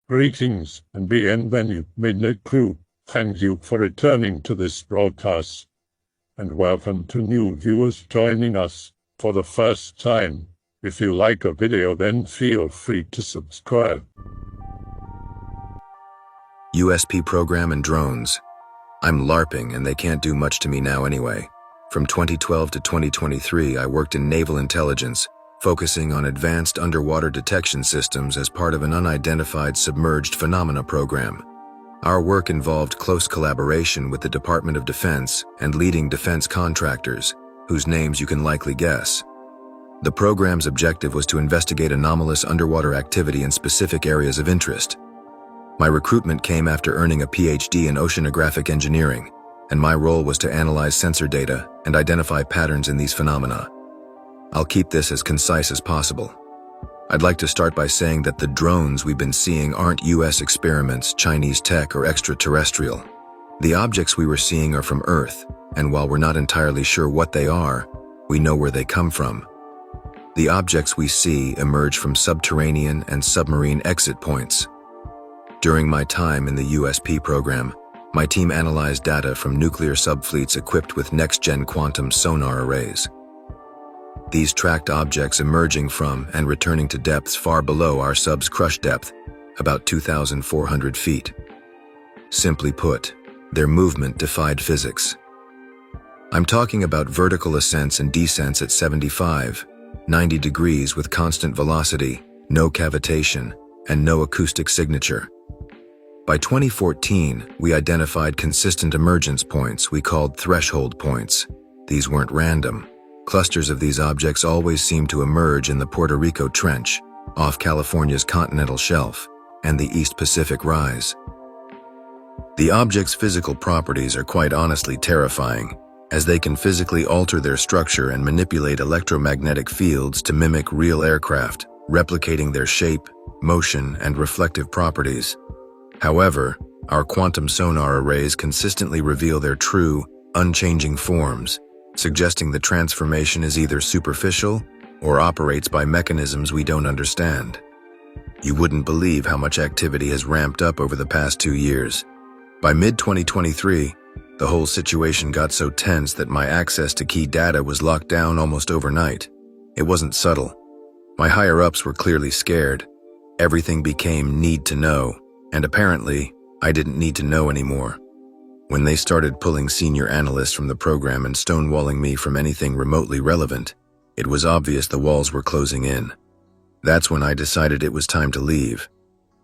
Greetings and bienvenue, crew. Thank you for returning to this broadcast. And welcome to new viewers joining us for the first time. If you like a video, then feel free to subscribe. USP program and drones. I'm LARPing and they can't do much to me now anyway. From 2012 to 2023, I worked in naval intelligence, focusing on advanced underwater detection systems as part of an unidentified submerged phenomena program. Our work involved close collaboration with the Department of Defense and leading defense contractors, whose names you can likely guess. The program's objective was to investigate anomalous underwater activity in specific areas of interest. My recruitment came after earning a PhD in oceanographic engineering, and my role was to analyze sensor data and identify patterns in these phenomena. I'll keep this as concise as possible. I'd like to start by saying that the drones we've been seeing aren't US experiments, Chinese tech, or extraterrestrial. The objects we were seeing are from Earth, and while we're not entirely sure what they are, we know where they come from. The objects we see emerge from subterranean and submarine exit points. During my time in the USP program, my team analyzed data from nuclear subfleets equipped with next-gen quantum sonar arrays. These tracked objects emerging from and returning to depths far below our sub's crush depth, about 2,400 feet. Simply put, their movement defied physics. I'm talking about vertical ascents and descents at 75, 90 degrees with constant velocity, no cavitation, and no acoustic signature. By 2014, we identified consistent emergence points we called threshold points. These weren't random. Clusters of these objects always seem to emerge in the Puerto Rico Trench, off California's continental shelf, and the East Pacific Rise. The objects' physical properties are quite honestly terrifying, as they can physically alter their structure and manipulate electromagnetic fields to mimic real aircraft, replicating their shape, motion, and reflective properties. However, our quantum sonar arrays consistently reveal their true, unchanging forms, suggesting the transformation is either superficial or operates by mechanisms we don't understand. You wouldn't believe how much activity has ramped up over the past 2 years. By mid-2023, the whole situation got so tense that my access to key data was locked down almost overnight. It wasn't subtle. My higher-ups were clearly scared. Everything became need to know, and apparently, I didn't need to know anymore. When they started pulling senior analysts from the program and stonewalling me from anything remotely relevant, it was obvious the walls were closing in. That's when I decided it was time to leave.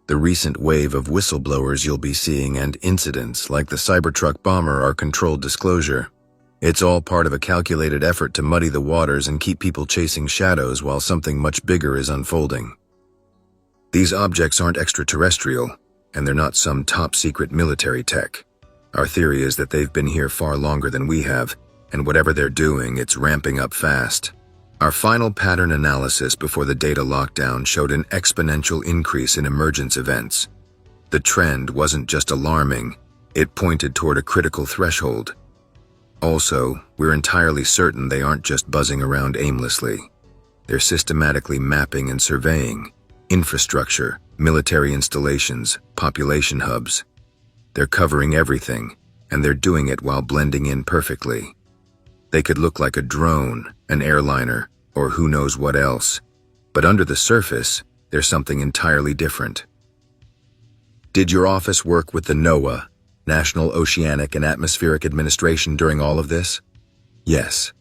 The recent wave of whistleblowers you'll be seeing and incidents like the Cybertruck bomber are controlled disclosure. It's all part of a calculated effort to muddy the waters and keep people chasing shadows while something much bigger is unfolding. These objects aren't extraterrestrial, and they're not some top-secret military tech. Our theory is that they've been here far longer than we have, and whatever they're doing, it's ramping up fast. Our final pattern analysis before the data lockdown showed an exponential increase in emergence events. The trend wasn't just alarming, it pointed toward a critical threshold. Also, we're entirely certain they aren't just buzzing around aimlessly. They're systematically mapping and surveying infrastructure, military installations, population hubs. They're covering everything, and they're doing it while blending in perfectly. They could look like a drone, an airliner, or who knows what else. But under the surface, there's something entirely different. Did your office work with the NOAA, National Oceanic and Atmospheric Administration, during all of this? Yes.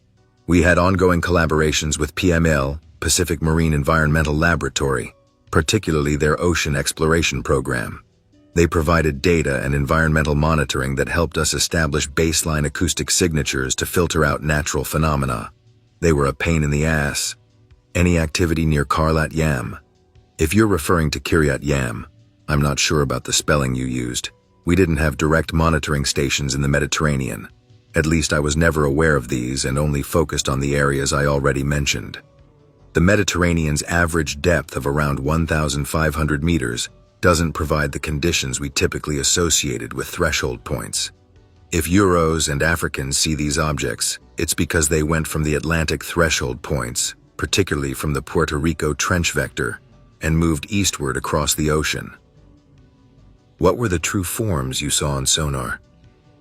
We had ongoing collaborations with PML, Pacific Marine Environmental Laboratory, particularly their ocean exploration program. They provided data and environmental monitoring that helped us establish baseline acoustic signatures to filter out natural phenomena. They were a pain in the ass. Any activity near Karlat Yam. If you're referring to Kiryat Yam, I'm not sure about the spelling you used. We didn't have direct monitoring stations in the Mediterranean. At least I was never aware of these and only focused on the areas I already mentioned. The Mediterranean's average depth of around 1,500 meters doesn't provide the conditions we typically associated with threshold points. If Euros and Africans see these objects, it's because they went from the Atlantic threshold points, particularly from the Puerto Rico Trench vector, and moved eastward across the ocean. What were the true forms you saw on sonar?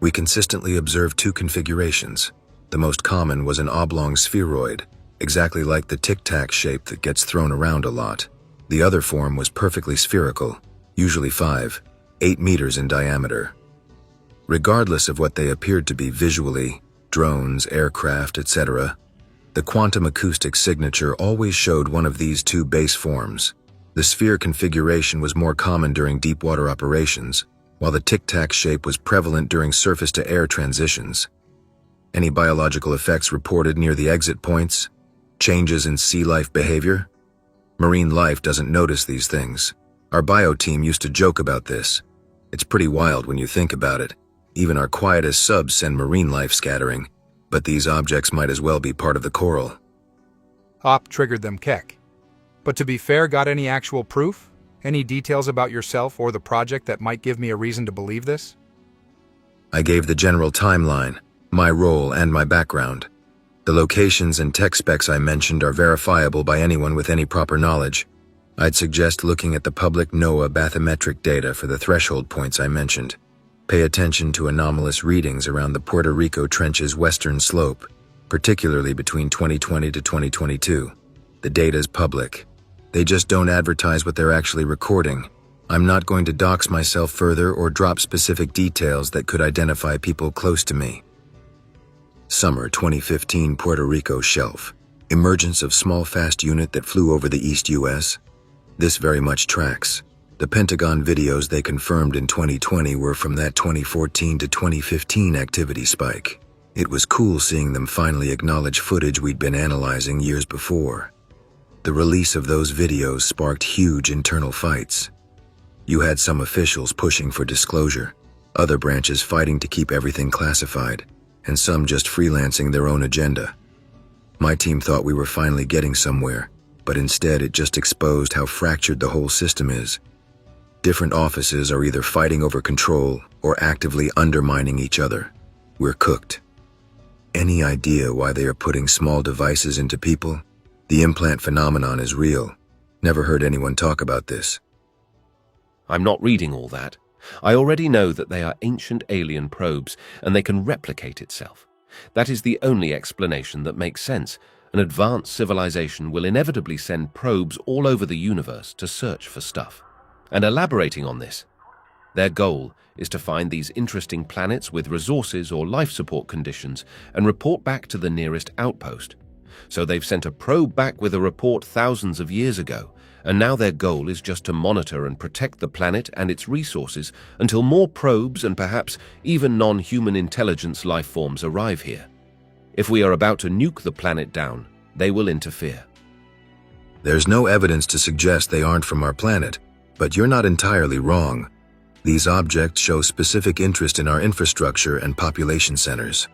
We consistently observed two configurations. The most common was an oblong spheroid, exactly like the tic-tac shape that gets thrown around a lot. The other form was perfectly spherical, usually 5-8 meters in diameter. Regardless of what they appeared to be visually, drones, aircraft, etc., the quantum acoustic signature always showed one of these two base forms. The sphere configuration was more common during deep-water operations, while the tic-tac shape was prevalent during surface-to-air transitions. Any biological effects reported near the exit points? Changes in sea life behavior? Marine life doesn't notice these things. Our bio team used to joke about this. It's pretty wild when you think about it. Even our quietest subs send marine life scattering, but these objects might as well be part of the coral. Op triggered them Keck. But to be fair, got any actual proof? Any details about yourself or the project that might give me a reason to believe this? I gave the general timeline, my role, and my background. The locations and tech specs I mentioned are verifiable by anyone with any proper knowledge. I'd suggest looking at the public NOAA bathymetric data for the threshold points I mentioned. Pay attention to anomalous readings around the Puerto Rico Trench's western slope, particularly between 2020 to 2022. The data is public. They just don't advertise what they're actually recording. I'm not going to dox myself further or drop specific details that could identify people close to me. Summer 2015 Puerto Rico shelf. Emergence of small fast unit that flew over the East US. This very much tracks. The Pentagon videos they confirmed in 2020 were from that 2014 to 2015 activity spike. It was cool seeing them finally acknowledge footage we'd been analyzing years before. The release of those videos sparked huge internal fights. You had some officials pushing for disclosure, other branches fighting to keep everything classified, and some just freelancing their own agenda. My team thought we were finally getting somewhere, but instead it just exposed how fractured the whole system is. Different offices are either fighting over control or actively undermining each other. We're cooked. Any idea why they are putting small devices into people? The implant phenomenon is real. Never heard anyone talk about this. I'm not reading all that. I already know that they are ancient alien probes and they can replicate itself. That is the only explanation that makes sense. An advanced civilization will inevitably send probes all over the universe to search for stuff. And elaborating on this, their goal is to find these interesting planets with resources or life support conditions and report back to the nearest outpost. So they've sent a probe back with a report thousands of years ago, and now their goal is just to monitor and protect the planet and its resources until more probes and perhaps even non-human intelligence life forms arrive here. If we are about to nuke the planet down, they will interfere. There's no evidence to suggest they aren't from our planet, but you're not entirely wrong. These objects show specific interest in our infrastructure and population centers.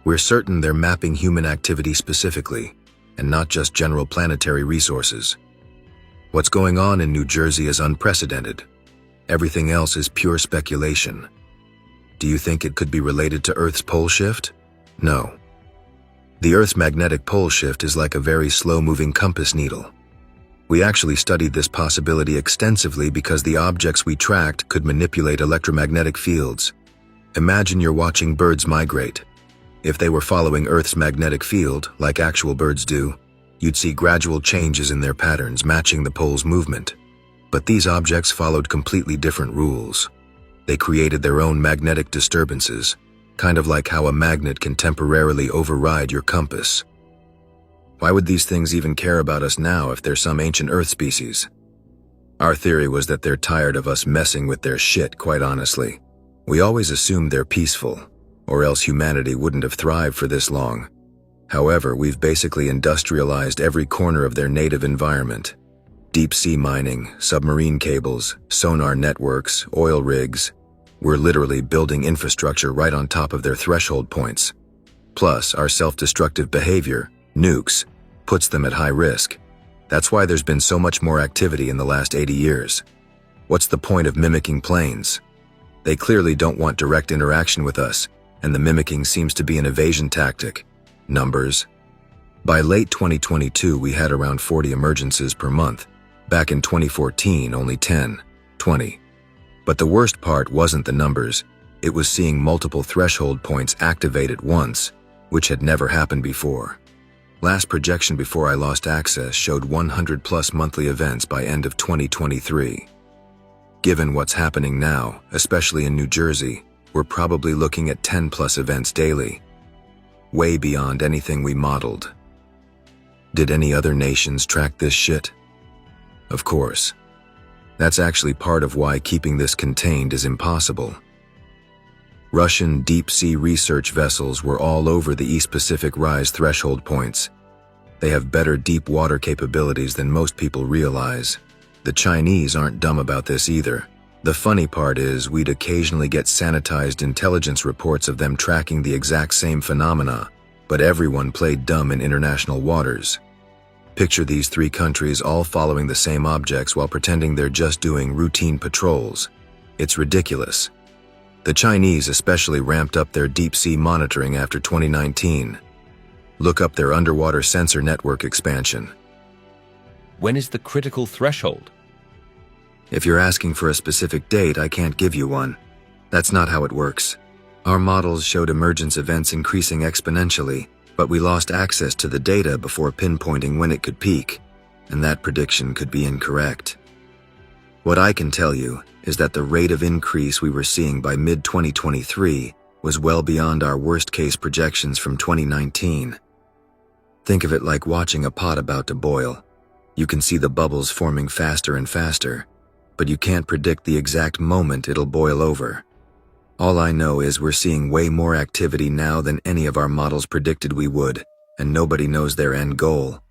We're certain they're mapping human activity specifically, and not just general planetary resources. What's going on in New Jersey is unprecedented. Everything else is pure speculation. Do you think it could be related to Earth's pole shift? No. The Earth's magnetic pole shift is like a very slow-moving compass needle. We actually studied this possibility extensively because the objects we tracked could manipulate electromagnetic fields. Imagine you're watching birds migrate. If they were following Earth's magnetic field, like actual birds do, you'd see gradual changes in their patterns matching the pole's movement. But these objects followed completely different rules. They created their own magnetic disturbances, kind of like how a magnet can temporarily override your compass. Why would these things even care about us now if they're some ancient Earth species? Our theory was that they're tired of us messing with their shit, quite honestly. We always assumed they're peaceful, or else humanity wouldn't have thrived for this long. However, we've basically industrialized every corner of their native environment. Deep sea mining, submarine cables, sonar networks, oil rigs. We're literally building infrastructure right on top of their threshold points. Plus, our self-destructive behavior, nukes, puts them at high risk. That's why there's been so much more activity in the last 80 years. What's the point of mimicking planes? They clearly don't want direct interaction with us, and the mimicking seems to be an evasion tactic. Numbers. By late 2022, we had around 40 emergences per month. Back in 2014, only 10, 20. But the worst part wasn't the numbers. It was seeing multiple threshold points activate at once, which had never happened before. Last projection before I lost access showed 100 plus monthly events by end of 2023. Given what's happening now, especially in New Jersey, we're probably looking at 10 plus events daily. Way beyond anything we modeled. Did any other nations track this shit? Of course. That's actually part of why keeping this contained is impossible. Russian deep-sea research vessels were all over the East Pacific rise threshold points. They have better deep water capabilities than most people realize. The Chinese aren't dumb about this either. The funny part is we'd occasionally get sanitized intelligence reports of them tracking the exact same phenomena, but everyone played dumb in international waters. Picture these three countries all following the same objects while pretending they're just doing routine patrols. It's ridiculous. The Chinese especially ramped up their deep-sea monitoring after 2019. Look up their underwater sensor network expansion. When is the critical threshold? If you're asking for a specific date, I can't give you one. That's not how it works. Our models showed emergence events increasing exponentially, but we lost access to the data before pinpointing when it could peak, and that prediction could be incorrect. What I can tell you is that the rate of increase we were seeing by mid-2023 was well beyond our worst-case projections from 2019. Think of it like watching a pot about to boil. You can see the bubbles forming faster and faster, but you can't predict the exact moment it'll boil over. All I know is we're seeing way more activity now than any of our models predicted we would, and nobody knows their end goal.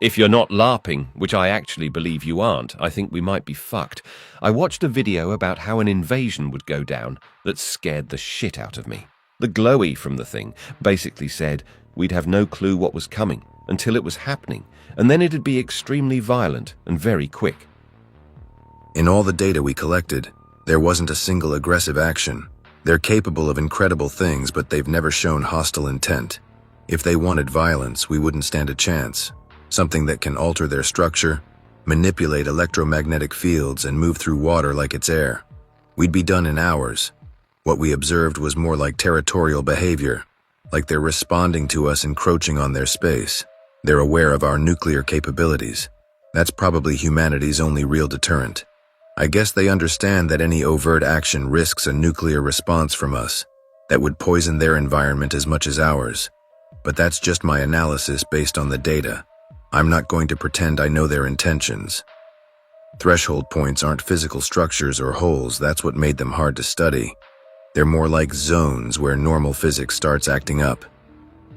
If you're not LARPing, which I actually believe you aren't, I think we might be fucked. I watched a video about how an invasion would go down that scared the shit out of me. The glowy from the thing basically said we'd have no clue what was coming until it was happening, and then it'd be extremely violent and very quick. In all the data we collected, there wasn't a single aggressive action. They're capable of incredible things, but they've never shown hostile intent. If they wanted violence, we wouldn't stand a chance. Something that can alter their structure, manipulate electromagnetic fields, and move through water like it's air. We'd be done in hours. What we observed was more like territorial behavior, like they're responding to us encroaching on their space. They're aware of our nuclear capabilities. That's probably humanity's only real deterrent. I guess they understand that any overt action risks a nuclear response from us that would poison their environment as much as ours. But that's just my analysis based on the data. I'm not going to pretend I know their intentions. Threshold points aren't physical structures or holes. That's what made them hard to study. They're more like zones where normal physics starts acting up.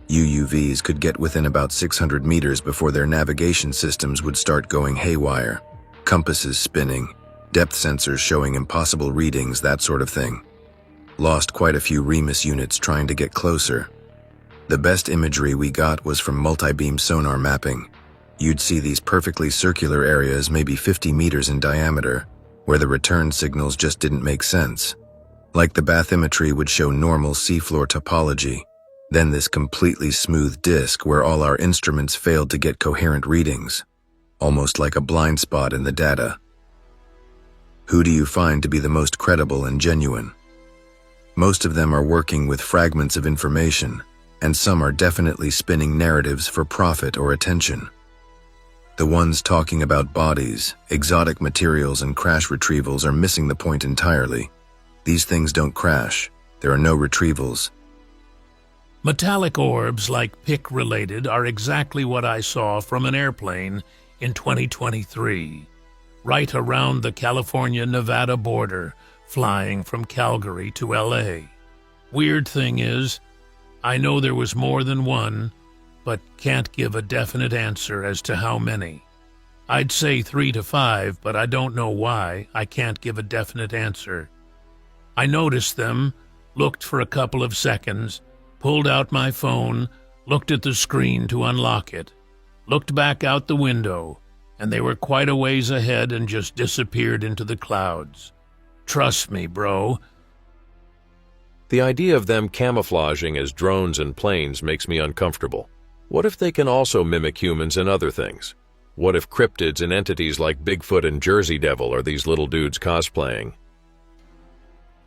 UUVs could get within about 600 meters before their navigation systems would start going haywire. Compasses spinning, depth sensors showing impossible readings, that sort of thing. Lost quite a few Remus units trying to get closer. The best imagery we got was from multi-beam sonar mapping. You'd see these perfectly circular areas maybe 50 meters in diameter, where the return signals just didn't make sense. Like the bathymetry would show normal seafloor topology, then this completely smooth disk where all our instruments failed to get coherent readings, almost like a blind spot in the data. Who do you find to be the most credible and genuine? Most of them are working with fragments of information, and some are definitely spinning narratives for profit or attention. The ones talking about bodies, exotic materials, and crash retrievals are missing the point entirely. These things don't crash. There are no retrievals. Metallic orbs like PIC-related are exactly what I saw from an airplane in 2023, right around the California-Nevada border, flying from Calgary to LA. Weird thing is, I know there was more than one, but can't give a definite answer as to how many. I'd say 3 to 5, but I don't know why. I can't give a definite answer. I noticed them, looked for a couple of seconds, pulled out my phone, looked at the screen to unlock it, looked back out the window, and they were quite a ways ahead and just disappeared into the clouds. Trust me, bro. The idea of them camouflaging as drones and planes makes me uncomfortable. What if they can also mimic humans and other things? What if cryptids and entities like Bigfoot and Jersey Devil are these little dudes cosplaying?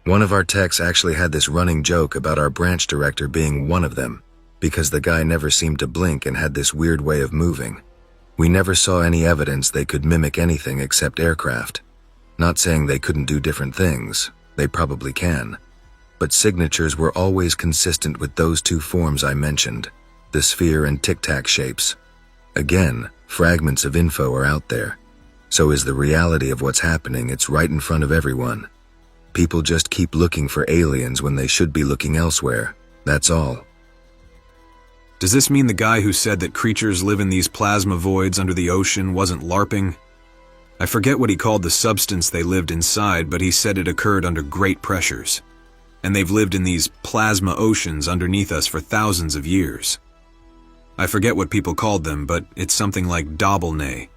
One of our techs actually had this running joke about our branch director being one of them, because the guy never seemed to blink and had this weird way of moving. We never saw any evidence they could mimic anything except aircraft. Not saying they couldn't do different things, they probably can. But signatures were always consistent with those two forms I mentioned, the sphere and tic-tac shapes. Again, fragments of info are out there. So is the reality of what's happening. It's right in front of everyone. People just keep looking for aliens when they should be looking elsewhere. That's all. Does this mean the guy who said that creatures live in these plasma voids under the ocean wasn't LARPing? I forget what he called the substance they lived inside, but he said it occurred under great pressures. And they've lived in these plasma oceans underneath us for thousands of years. I forget what people called them, but it's something like Dobbelnay.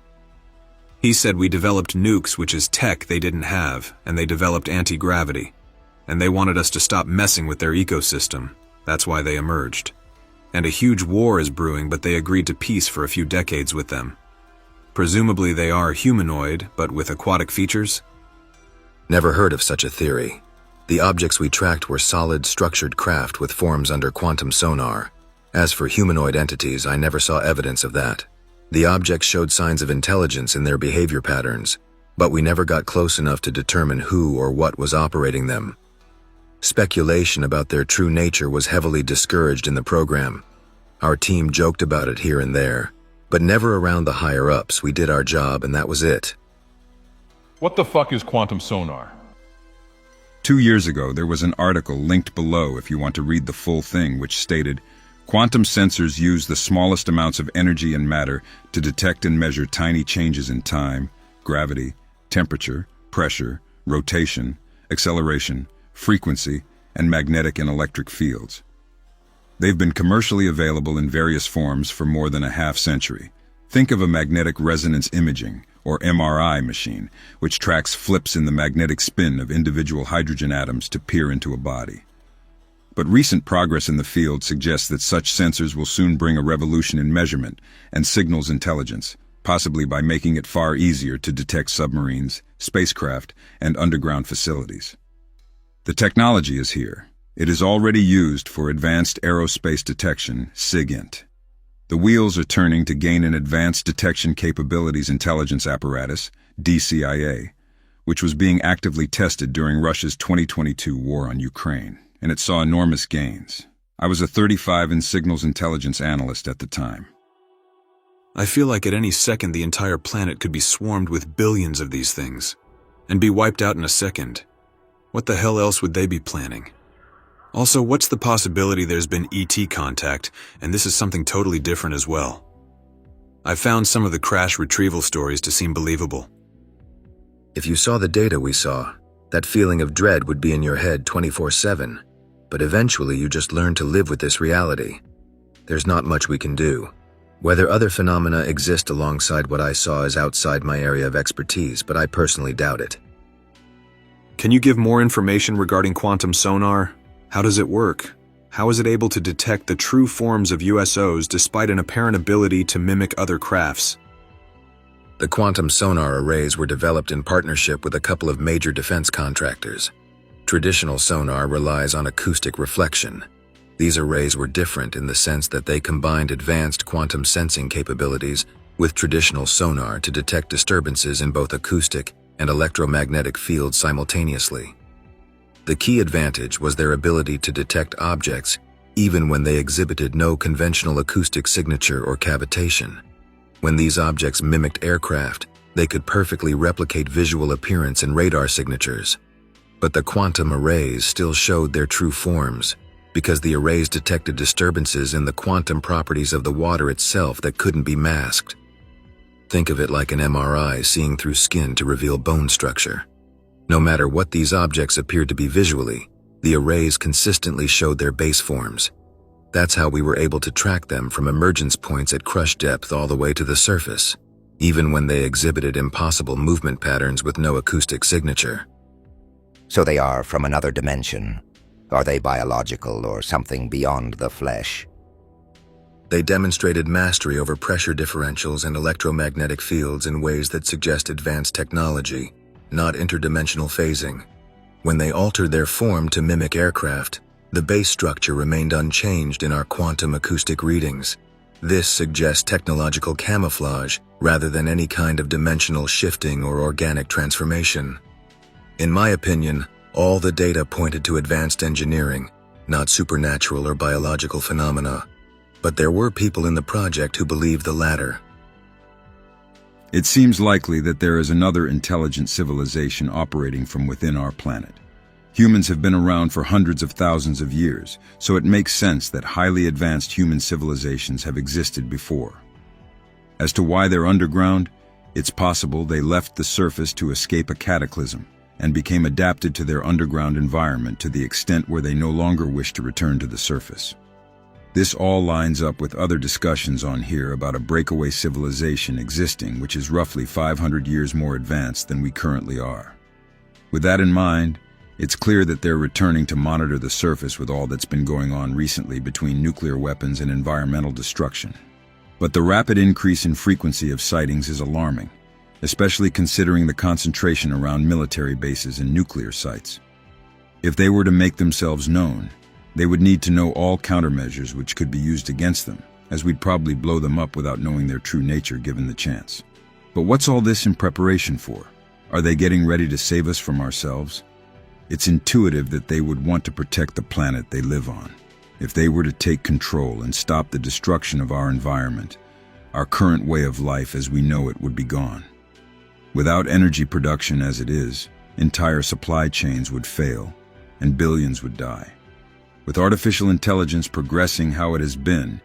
He said we developed nukes, which is tech they didn't have, and they developed anti-gravity. And they wanted us to stop messing with their ecosystem. That's why they emerged. And a huge war is brewing, but they agreed to peace for a few decades with them. Presumably they are humanoid, but with aquatic features? Never heard of such a theory. The objects we tracked were solid, structured craft with forms under quantum sonar. As for humanoid entities, I never saw evidence of that. The objects showed signs of intelligence in their behavior patterns, but we never got close enough to determine who or what was operating them. Speculation about their true nature was heavily discouraged in the program. Our team joked about it here and there, but never around the higher-ups. We did our job and that was it. What the fuck is quantum sonar? 2 years ago, there was an article linked below if you want to read the full thing, which stated, "Quantum sensors use the smallest amounts of energy and matter to detect and measure tiny changes in time, gravity, temperature, pressure, rotation, acceleration, frequency, and magnetic and electric fields." They've been commercially available in various forms for more than a half-century. Think of a magnetic resonance imaging, or MRI machine, which tracks flips in the magnetic spin of individual hydrogen atoms to peer into a body. But recent progress in the field suggests that such sensors will soon bring a revolution in measurement and signals intelligence, possibly by making it far easier to detect submarines, spacecraft, and underground facilities. The technology is here. It is already used for advanced aerospace detection, SIGINT. The wheels are turning to gain an advanced detection capabilities intelligence apparatus, DCIA, which was being actively tested during Russia's 2022 war on Ukraine, and it saw enormous gains. I was a 35 in signals intelligence analyst at the time. I feel like at any second the entire planet could be swarmed with billions of these things, and be wiped out in a second. What the hell else would they be planning? Also, what's the possibility there's been ET contact, and this is something totally different as well? I found some of the crash retrieval stories to seem believable. If you saw the data we saw, that feeling of dread would be in your head 24/7, but eventually you just learn to live with this reality. There's not much we can do. Whether other phenomena exist alongside what I saw is outside my area of expertise, but I personally doubt it. Can you give more information regarding quantum sonar? How does it work? How is it able to detect the true forms of USOs despite an apparent ability to mimic other crafts? The quantum sonar arrays were developed in partnership with a couple of major defense contractors. Traditional sonar relies on acoustic reflection. These arrays were different in the sense that they combined advanced quantum sensing capabilities with traditional sonar to detect disturbances in both acoustic and electromagnetic fields simultaneously. The key advantage was their ability to detect objects even when they exhibited no conventional acoustic signature or cavitation. When these objects mimicked aircraft, they could perfectly replicate visual appearance and radar signatures. But the quantum arrays still showed their true forms, because the arrays detected disturbances in the quantum properties of the water itself that couldn't be masked. Think of it like an MRI seeing through skin to reveal bone structure. No matter what these objects appeared to be visually, the arrays consistently showed their base forms. That's how we were able to track them from emergence points at crush depth all the way to the surface, even when they exhibited impossible movement patterns with no acoustic signature. So they are from another dimension? Are they biological or something beyond the flesh? They demonstrated mastery over pressure differentials and electromagnetic fields in ways that suggest advanced technology, not interdimensional phasing. When they altered their form to mimic aircraft, the base structure remained unchanged in our quantum acoustic readings. This suggests technological camouflage rather than any kind of dimensional shifting or organic transformation. In my opinion, all the data pointed to advanced engineering, not supernatural or biological phenomena. But there were people in the project who believed the latter. It seems likely that there is another intelligent civilization operating from within our planet. Humans have been around for hundreds of thousands of years, so it makes sense that highly advanced human civilizations have existed before. As to why they're underground, it's possible they left the surface to escape a cataclysm and became adapted to their underground environment to the extent where they no longer wish to return to the surface. This all lines up with other discussions on here about a breakaway civilization existing which is roughly 500 years more advanced than we currently are. With that in mind, it's clear that they're returning to monitor the surface with all that's been going on recently between nuclear weapons and environmental destruction. But the rapid increase in frequency of sightings is alarming, especially considering the concentration around military bases and nuclear sites. If they were to make themselves known, they would need to know all countermeasures which could be used against them, as we'd probably blow them up without knowing their true nature given the chance. But what's all this in preparation for? Are they getting ready to save us from ourselves? It's intuitive that they would want to protect the planet they live on. If they were to take control and stop the destruction of our environment, our current way of life as we know it would be gone. Without energy production as it is, entire supply chains would fail, and billions would die. With artificial intelligence progressing how it has been,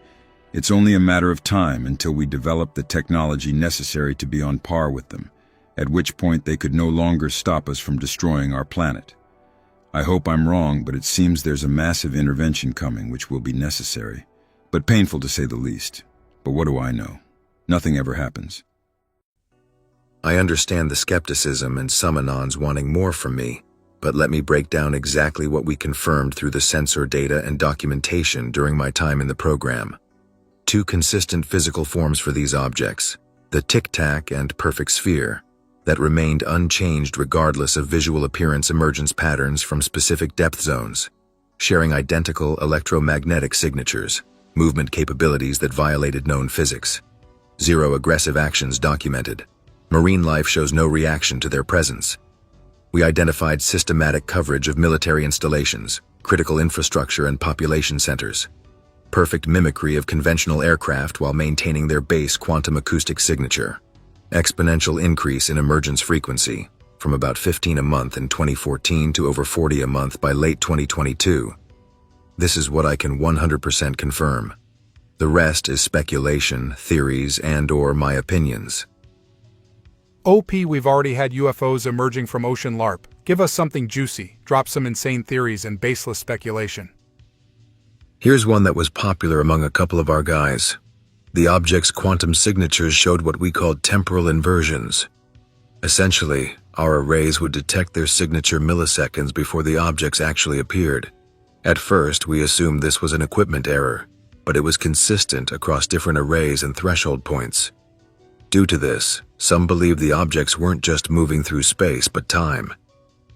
it's only a matter of time until we develop the technology necessary to be on par with them, at which point they could no longer stop us from destroying our planet. I hope I'm wrong, but it seems there's a massive intervention coming which will be necessary, but painful to say the least. But what do I know? Nothing ever happens. I understand the skepticism and some anons wanting more from me, but let me break down exactly what we confirmed through the sensor data and documentation during my time in the program. Two consistent physical forms for these objects, the tic-tac and perfect sphere, that remained unchanged regardless of visual appearance emergence patterns from specific depth zones, sharing identical electromagnetic signatures, movement capabilities that violated known physics. Zero aggressive actions documented. Marine life shows no reaction to their presence. We identified systematic coverage of military installations, critical infrastructure and population centers. Perfect mimicry of conventional aircraft while maintaining their base quantum acoustic signature. Exponential increase in emergence frequency, from about 15 a month in 2014 to over 40 a month by late 2022. This is what I can 100% confirm. The rest is speculation, theories, and/or my opinions. OP, we've already had UFOs emerging from ocean LARP. Give us something juicy, drop some insane theories and baseless speculation. Here's one that was popular among a couple of our guys. The object's quantum signatures showed what we called temporal inversions. Essentially, our arrays would detect their signature milliseconds before the objects actually appeared. At first, we assumed this was an equipment error, but it was consistent across different arrays and threshold points. Due to this, some believed the objects weren't just moving through space, but time.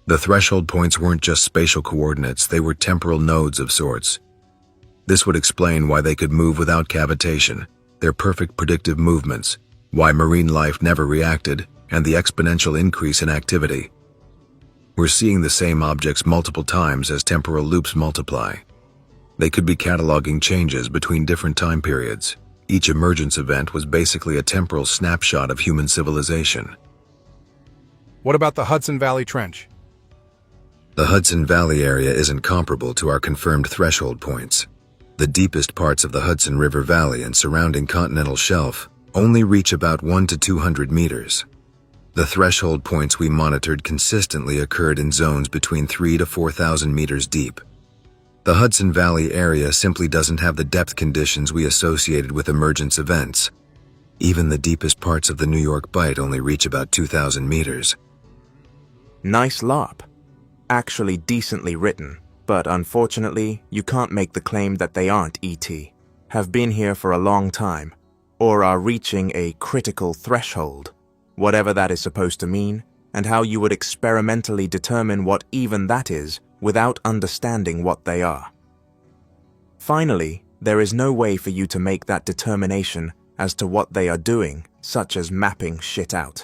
The threshold points weren't just spatial coordinates, they were temporal nodes of sorts. This would explain why they could move without cavitation, their perfect predictive movements, why marine life never reacted, and the exponential increase in activity. We're seeing the same objects multiple times as temporal loops multiply. They could be cataloging changes between different time periods. Each emergence event was basically a temporal snapshot of human civilization. What about the Hudson Valley Trench? The Hudson Valley area isn't comparable to our confirmed threshold points. The deepest parts of the Hudson River Valley and surrounding continental shelf only reach about 100 to 200 meters. The threshold points we monitored consistently occurred in zones between 3,000 to 4,000 meters deep. The Hudson Valley area simply doesn't have the depth conditions we associated with emergence events. Even the deepest parts of the New York Bight only reach about 2,000 meters. Nice LARP. Actually decently written, but unfortunately, you can't make the claim that they aren't ET. have been here for a long time, or are reaching a critical threshold, whatever that is supposed to mean, and how you would experimentally determine what even that is without understanding what they are. Finally, there is no way for you to make that determination as to what they are doing, such as mapping shit out.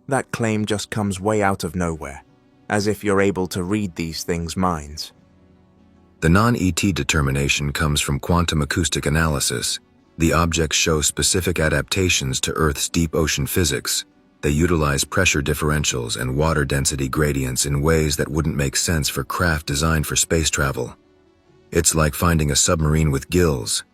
That claim just comes way out of nowhere, as if you're able to read these things' minds. The non-ET determination comes from quantum acoustic analysis. The objects show specific adaptations to Earth's deep ocean physics. They utilize pressure differentials and water density gradients in ways that wouldn't make sense for craft designed for space travel. It's like finding a submarine with gills.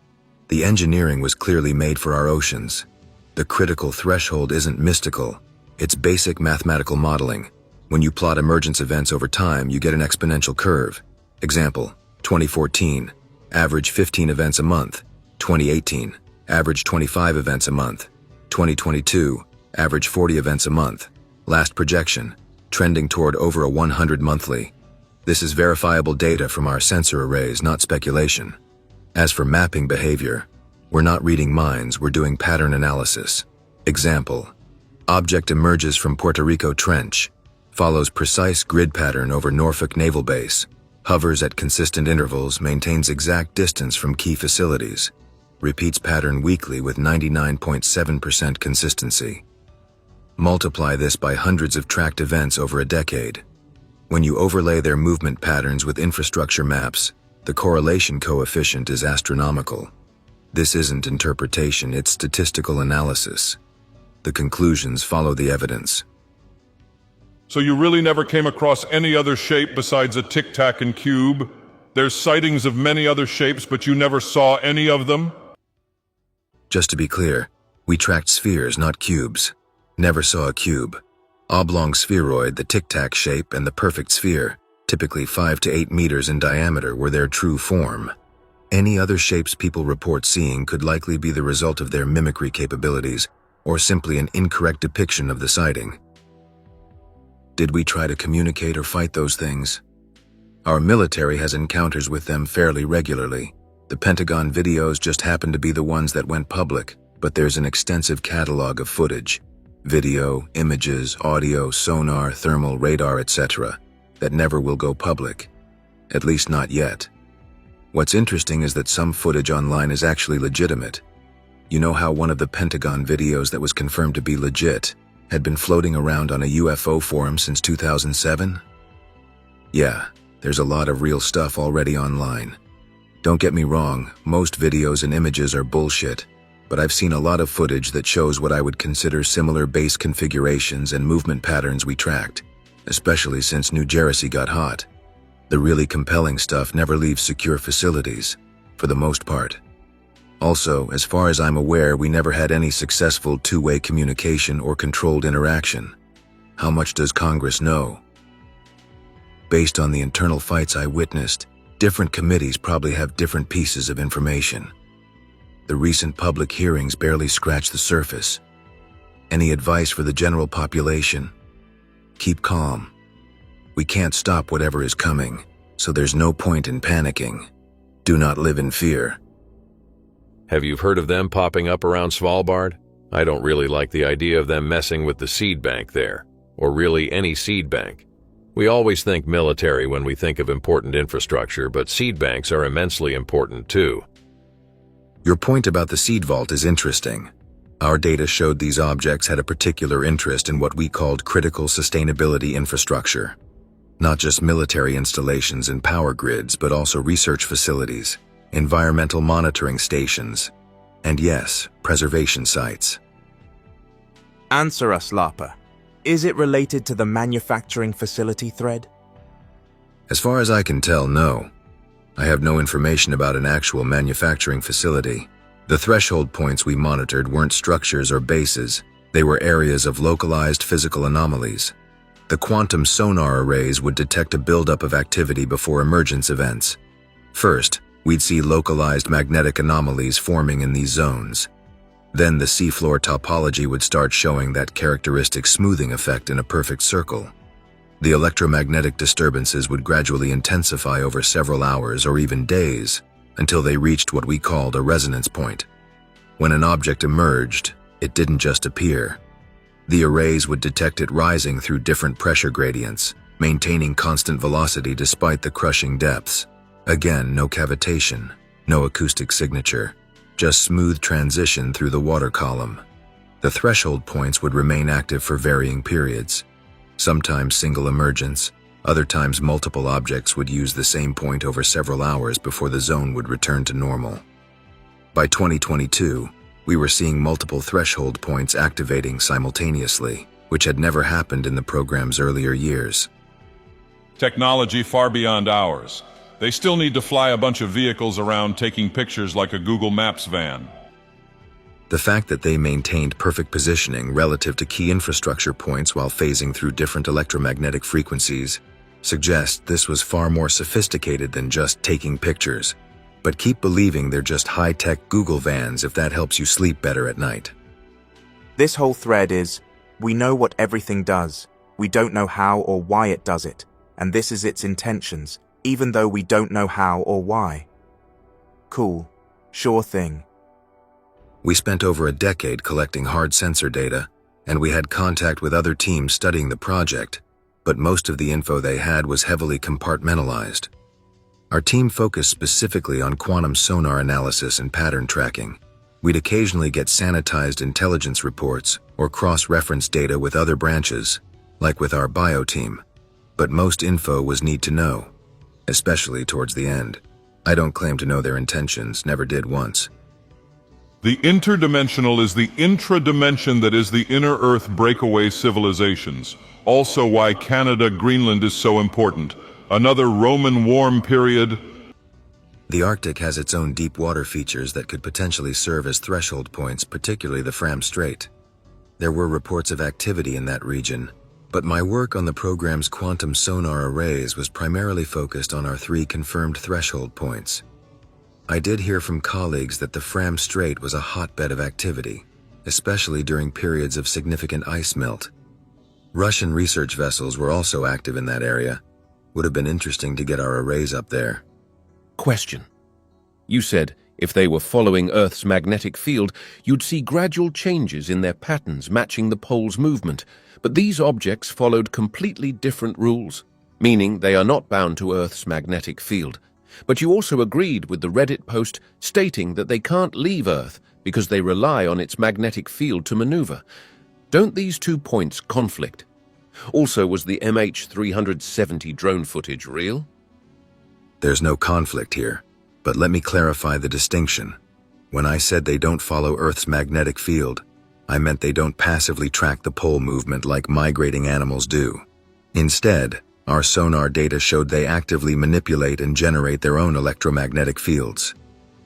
The engineering was clearly made for our oceans. The critical threshold isn't mystical. It's basic mathematical modeling. When you plot emergence events over time, you get an exponential curve. Example, 2014, average 15 events a month. 2018, average 25 events a month. 2022, average 40 events a month. Last projection, trending toward over a 100 monthly. This is verifiable data from our sensor arrays, not speculation. As for mapping behavior, we're not reading minds, we're doing pattern analysis. Example, object emerges from Puerto Rico Trench, follows precise grid pattern over Norfolk Naval Base, hovers at consistent intervals, maintains exact distance from key facilities, repeats pattern weekly with 99.7% consistency. Multiply this by hundreds of tracked events over a decade. When you overlay their movement patterns with infrastructure maps, the correlation coefficient is astronomical. This isn't interpretation, it's statistical analysis. The conclusions follow the evidence. So you really never came across any other shape besides a tic-tac and cube? There's sightings of many other shapes, but you never saw any of them? Just to be clear, we tracked spheres, not cubes. Never saw a cube. Oblong spheroid, the tic-tac shape, and the perfect sphere, typically 5 to 8 meters in diameter, were their true form. Any other shapes people report seeing could likely be the result of their mimicry capabilities, or simply an incorrect depiction of the sighting. Did we try to communicate or fight those things? Our military has encounters with them fairly regularly. The Pentagon videos just happen to be the ones that went public, but there's an extensive catalog of footage. Video, images, audio, sonar, thermal, radar, etc. that never will go public. At least not yet. What's interesting is that some footage online is actually legitimate. You know how one of the Pentagon videos that was confirmed to be legit had been floating around on a UFO forum since 2007? Yeah, there's a lot of real stuff already online. Don't get me wrong, most videos and images are bullshit. But I've seen a lot of footage that shows what I would consider similar base configurations and movement patterns we tracked, especially since New Jersey got hot. The really compelling stuff never leaves secure facilities, for the most part. Also, as far as I'm aware, we never had any successful two-way communication or controlled interaction. How much does Congress know? Based on the internal fights I witnessed, different committees probably have different pieces of information. The recent public hearings barely scratch the surface. Any advice for the general population? Keep calm. We can't stop whatever is coming, so there's no point in panicking. Do not live in fear. Have you heard of them popping up around Svalbard? I don't really like the idea of them messing with the seed bank there, or really any seed bank. We always think military when we think of important infrastructure, but seed banks are immensely important too. Your point about the seed vault is interesting. Our data showed these objects had a particular interest in what we called critical sustainability infrastructure. Not just military installations and power grids, but also research facilities, environmental monitoring stations, and yes, preservation sites. Answer us, Larper. Is it related to the manufacturing facility thread? As far as I can tell, no. I have no information about an actual manufacturing facility. The threshold points we monitored weren't structures or bases, they were areas of localized physical anomalies. The quantum sonar arrays would detect a buildup of activity before emergence events. First, we'd see localized magnetic anomalies forming in these zones. Then the seafloor topology would start showing that characteristic smoothing effect in a perfect circle. The electromagnetic disturbances would gradually intensify over several hours or even days, until they reached what we called a resonance point. When an object emerged, it didn't just appear. The arrays would detect it rising through different pressure gradients, maintaining constant velocity despite the crushing depths. Again, no cavitation, no acoustic signature, just smooth transition through the water column. The threshold points would remain active for varying periods. Sometimes single emergence, other times multiple objects would use the same point over several hours before the zone would return to normal. By 2022, we were seeing multiple threshold points activating simultaneously, which had never happened in the program's earlier years. Technology far beyond ours. They still need to fly a bunch of vehicles around taking pictures like a Google Maps van. The fact that they maintained perfect positioning relative to key infrastructure points while phasing through different electromagnetic frequencies suggests this was far more sophisticated than just taking pictures. But keep believing they're just high-tech Google vans if that helps you sleep better at night. This whole thread is, we know what everything does, we don't know how or why it does it, and this is its intentions, even though we don't know how or why. Cool. Sure thing. We spent over a decade collecting hard sensor data, and we had contact with other teams studying the project, but most of the info they had was heavily compartmentalized. Our team focused specifically on quantum sonar analysis and pattern tracking. We'd occasionally get sanitized intelligence reports or cross-reference data with other branches, like with our bio team, but most info was need to know, especially towards the end. I don't claim to know their intentions, never did once. The interdimensional is the intra-dimension that is the inner Earth breakaway civilizations. Also why Canada, Greenland is so important. Another Roman warm period. The Arctic has its own deep water features that could potentially serve as threshold points, particularly the Fram Strait. There were reports of activity in that region, but my work on the program's quantum sonar arrays was primarily focused on our 3 confirmed threshold points. I did hear from colleagues that the Fram Strait was a hotbed of activity, especially during periods of significant ice melt. Russian research vessels were also active in that area. Would have been interesting to get our arrays up there. Question. You said if they were following Earth's magnetic field, you'd see gradual changes in their patterns matching the pole's movement, but these objects followed completely different rules, meaning they are not bound to Earth's magnetic field. But you also agreed with the Reddit post stating that they can't leave Earth because they rely on its magnetic field to maneuver. Don't these 2 points conflict? Also, was the MH370 drone footage real? There's no conflict here, but let me clarify the distinction. When I said they don't follow Earth's magnetic field, I meant they don't passively track the pole movement like migrating animals do. Instead, our sonar data showed they actively manipulate and generate their own electromagnetic fields.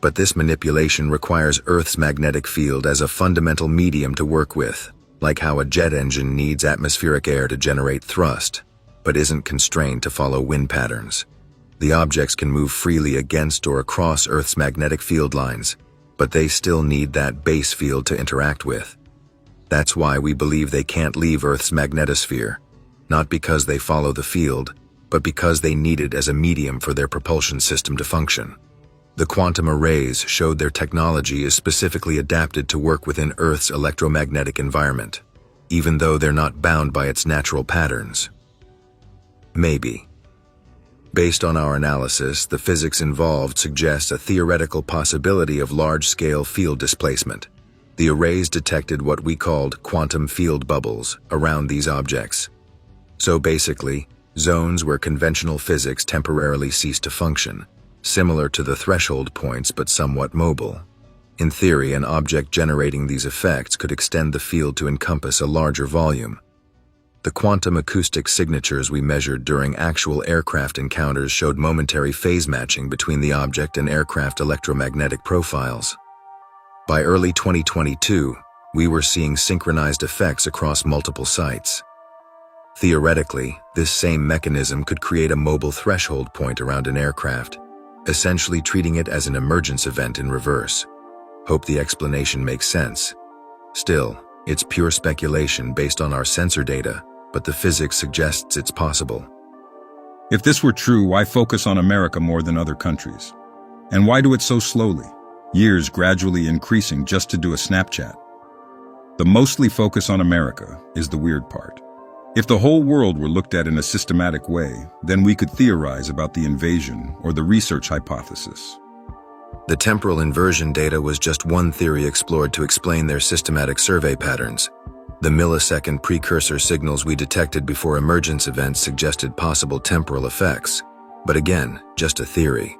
But this manipulation requires Earth's magnetic field as a fundamental medium to work with, like how a jet engine needs atmospheric air to generate thrust, but isn't constrained to follow wind patterns. The objects can move freely against or across Earth's magnetic field lines, but they still need that base field to interact with. That's why we believe they can't leave Earth's magnetosphere. Not because they follow the field, but because they need it as a medium for their propulsion system to function. The quantum arrays showed their technology is specifically adapted to work within Earth's electromagnetic environment, even though they're not bound by its natural patterns. Maybe. Based on our analysis, the physics involved suggests a theoretical possibility of large-scale field displacement. The arrays detected what we called quantum field bubbles around these objects. So basically, zones where conventional physics temporarily cease to function, similar to the threshold points but somewhat mobile. In theory, an object generating these effects could extend the field to encompass a larger volume. The quantum acoustic signatures we measured during actual aircraft encounters showed momentary phase matching between the object and aircraft electromagnetic profiles. By early 2022, we were seeing synchronized effects across multiple sites. Theoretically, this same mechanism could create a mobile threshold point around an aircraft, essentially treating it as an emergence event in reverse. Hope the explanation makes sense. Still, it's pure speculation based on our sensor data, but the physics suggests it's possible. If this were true, why focus on America more than other countries? And why do it so slowly? Years gradually increasing just to do a Snapchat. The mostly focus on America is the weird part. If the whole world were looked at in a systematic way, then we could theorize about the invasion or the research hypothesis. The temporal inversion data was just one theory explored to explain their systematic survey patterns. The millisecond precursor signals we detected before emergence events suggested possible temporal effects, but again, just a theory.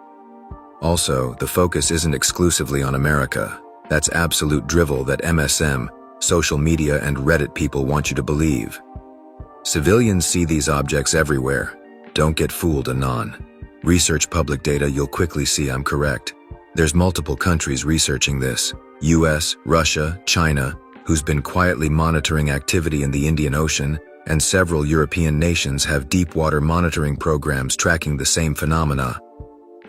Also, the focus isn't exclusively on America. That's absolute drivel that MSM, social media, and Reddit people want you to believe. Civilians see these objects everywhere. Don't get fooled, Anon. Research public data, you'll quickly see I'm correct. There's multiple countries researching this. US, Russia, China, who's been quietly monitoring activity in the Indian Ocean, and several European nations have deep water monitoring programs tracking the same phenomena.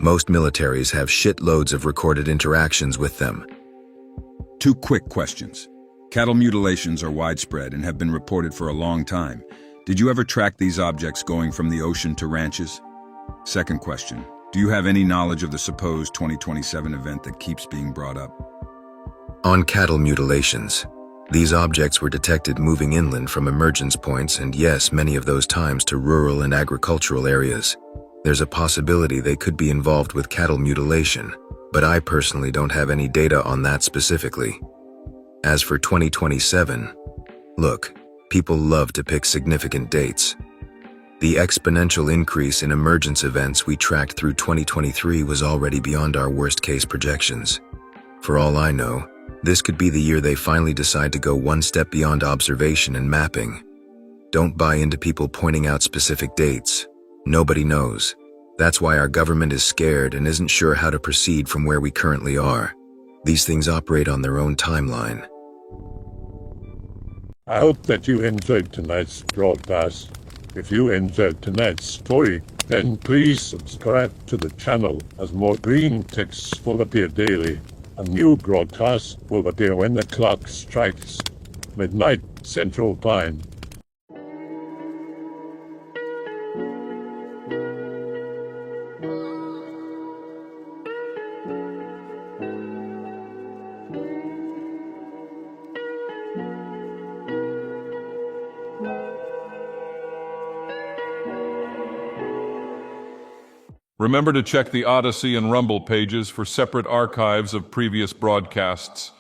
Most militaries have shitloads of recorded interactions with them. 2 quick questions. Cattle mutilations are widespread and have been reported for a long time. Did you ever track these objects going from the ocean to ranches? Second question. Do you have any knowledge of the supposed 2027 event that keeps being brought up? On cattle mutilations, these objects were detected moving inland from emergence points, and yes, many of those times to rural and agricultural areas. There's a possibility they could be involved with cattle mutilation, but I personally don't have any data on that specifically. As for 2027, look, people love to pick significant dates. The exponential increase in emergence events we tracked through 2023 was already beyond our worst-case projections. For all I know, this could be the year they finally decide to go one step beyond observation and mapping. Don't buy into people pointing out specific dates. Nobody knows. That's why our government is scared and isn't sure how to proceed from where we currently are. These things operate on their own timeline. I hope that you enjoyed tonight's broadcast. If you enjoyed tonight's story, then please subscribe to the channel as more green texts will appear daily. A new broadcast will appear when the clock strikes midnight Central Time. Remember to check the Odyssey and Rumble pages for separate archives of previous broadcasts.